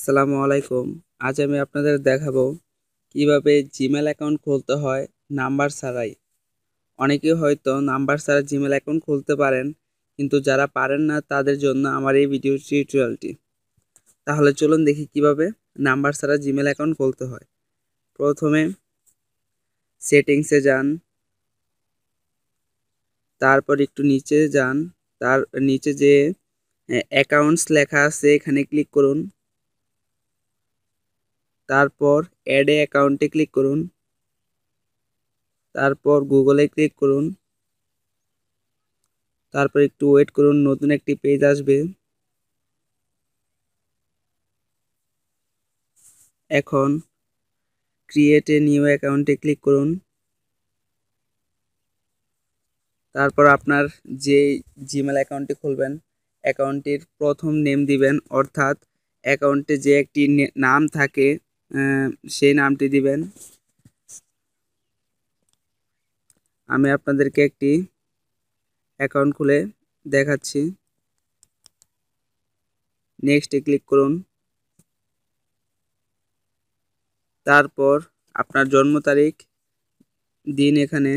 আসসালামু আলাইকুম। আজ আমি আপনাদের দেখাবো কিভাবে জিমেল অ্যাকাউন্ট খুলতে হয় নাম্বার ছাড়াই। অনেকেই হয়তো নাম্বার ছাড়া জিমেল অ্যাকাউন্ট খুলতে পারেন, কিন্তু যারা পারেন না তাদের জন্য আমার এই ভিডিও টিউটোরিয়ালটি। তাহলে চলুন দেখি কিভাবে নাম্বার ছাড়া জিমেল অ্যাকাউন্ট খুলতে হয়। প্রথমে সেটিংসে যান, তারপর একটু নিচে যান, তার নিচে যে অ্যাকাউন্টস লেখা আছে এখানে ক্লিক করুন। তারপর অ্যাড এ অ্যাকাউন্টে ক্লিক করুন। তারপর গুগলে ক্লিক করুন। তারপর একটু ওয়েট করুন, নতুন একটি পেজ আসবে। এখন ক্রিয়েট এ নিউ অ্যাকাউন্টে ক্লিক করুন। তারপর আপনার যে জিমেল অ্যাকাউন্টটি খুলবেন অ্যাকাউন্টটির প্রথম নেম দিবেন, অর্থাৎ অ্যাকাউন্টে যে একটি নাম থাকে সেই নামটি দিবেন। আমি আপনাদেরকে একটি অ্যাকাউন্ট খুলে দেখাচ্ছি। নেক্সটে ক্লিক করুন। তারপর আপনার জন্ম তারিখ দিন এখানে।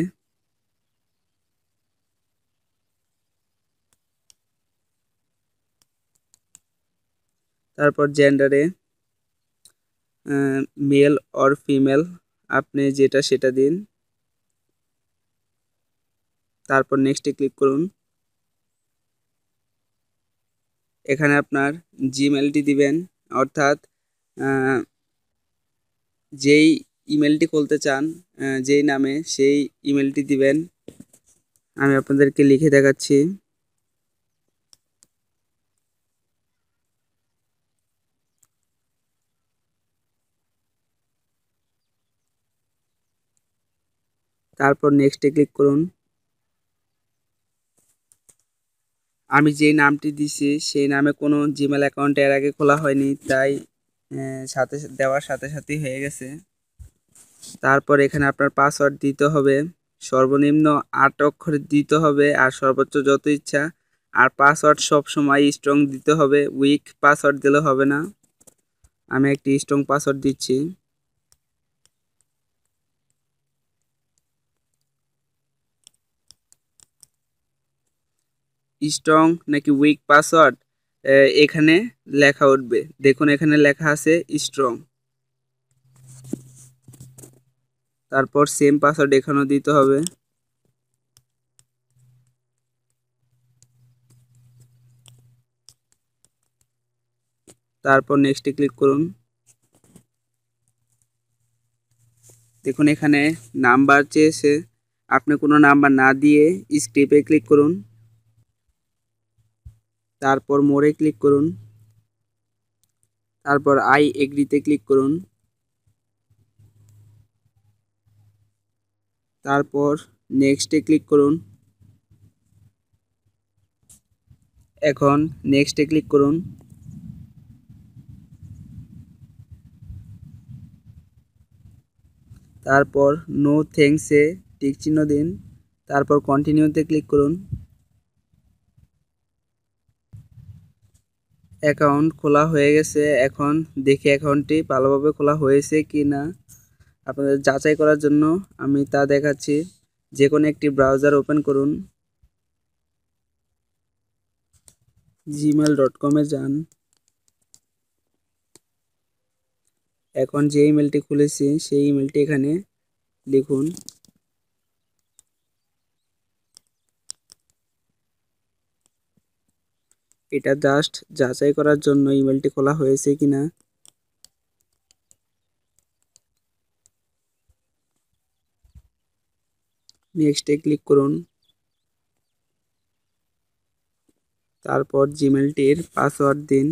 তারপর জেন্ডারে মেল অর ফিমেল আপনি যেটা সেটা দিন। তারপর নেক্সটে ক্লিক করুন। এখানে আপনার জিমেলটি দিবেন, অর্থাৎ যেই ইমেলটি খুলতে চান যেই নামে সেই ইমেলটি দিবেন। আমি আপনাদেরকে লিখে দেখাচ্ছি। তারপর নেক্সটে ক্লিক করুন। আমি যেই নামটি দিছি সেই নামে কোনো জিমেল অ্যাকাউন্ট এর আগে খোলা হয়নি, তাই সাথে দেওয়ার সাথে সাথেই হয়ে গেছে। তারপর এখানে আপনার পাসওয়ার্ড দিতে হবে, সর্বনিম্ন 8 অক্ষরের দিতে হবে, আর সর্বোচ্চ যত ইচ্ছা। আর পাসওয়ার্ড সব সময় স্ট্রং দিতে হবে, উইক পাসওয়ার্ড দিলে হবে না। আমি একটি স্ট্রং পাসওয়ার্ড দিচ্ছি। স্ট্রং নাকি উইক পাসওয়ার্ড এখানে লেখা উঠবে, দেখুন এখানে লেখা আছে স্ট্রং। তারপর সেম পাসওয়ার্ড এখানেও দিতে হবে। তারপর নেক্সটে ক্লিক করুন। দেখুন এখানে নাম্বার চেয়েছে, আপনি কোনো নাম্বার না দিয়ে স্ক্রিপ্টে ক্লিক করুন। তারপর মোরে ক্লিক করুন। তারপর আই এগ্রিতে ক্লিক করুন। তারপর নেক্সটে ক্লিক করুন। এখন নেক্সটে ক্লিক করুন। তারপর নো থ্যাঙ্কসে টিক চিহ্ন দিন। তারপর কন্টিনিউতে ক্লিক করুন। অ্যাকাউন্ট খোলা হয়ে গেছে। এখন দেখি অ্যাকাউন্টটি ভালোভাবে খোলা হয়েছে কি না। আপনাদের যাচাই করার জন্য আমি তা দেখাচ্ছি। যে কোনো একটি ব্রাউজার ওপেন করুন। gmail.com-এ যান। এখন যে ইমেলটি খুলেছি সেই ইমেলটি এখানে লিখুন। এটা জাস্ট যাচাই করার জন্য ইমেলটি খোলা হয়েছে কিনা। নেক্সটে ক্লিক করুন। তারপর জিমেলটির পাসওয়ার্ড দিন।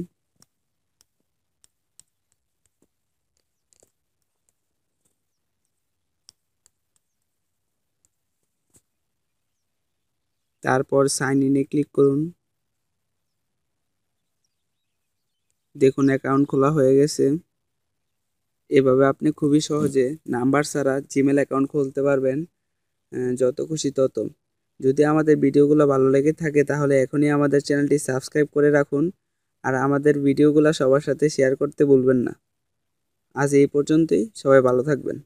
তারপর সাইন ইনে ক্লিক করুন। দেখুন অ্যাকাউন্ট খোলা হয়ে গেছে। এভাবে আপনি খুবই সহজে নাম্বার ছাড়া জিমেল অ্যাকাউন্ট খুলতে পারবেন, যত খুশি তত। যদি আমাদের ভিডিওগুলো ভালো লেগে থাকে তাহলে এখনই আমাদের চ্যানেলটি সাবস্ক্রাইব করে রাখুন আর আমাদের ভিডিওগুলো সবার সাথে শেয়ার করতে ভুলবেন না। আজ এই পর্যন্তই, সবাই ভালো থাকবেন।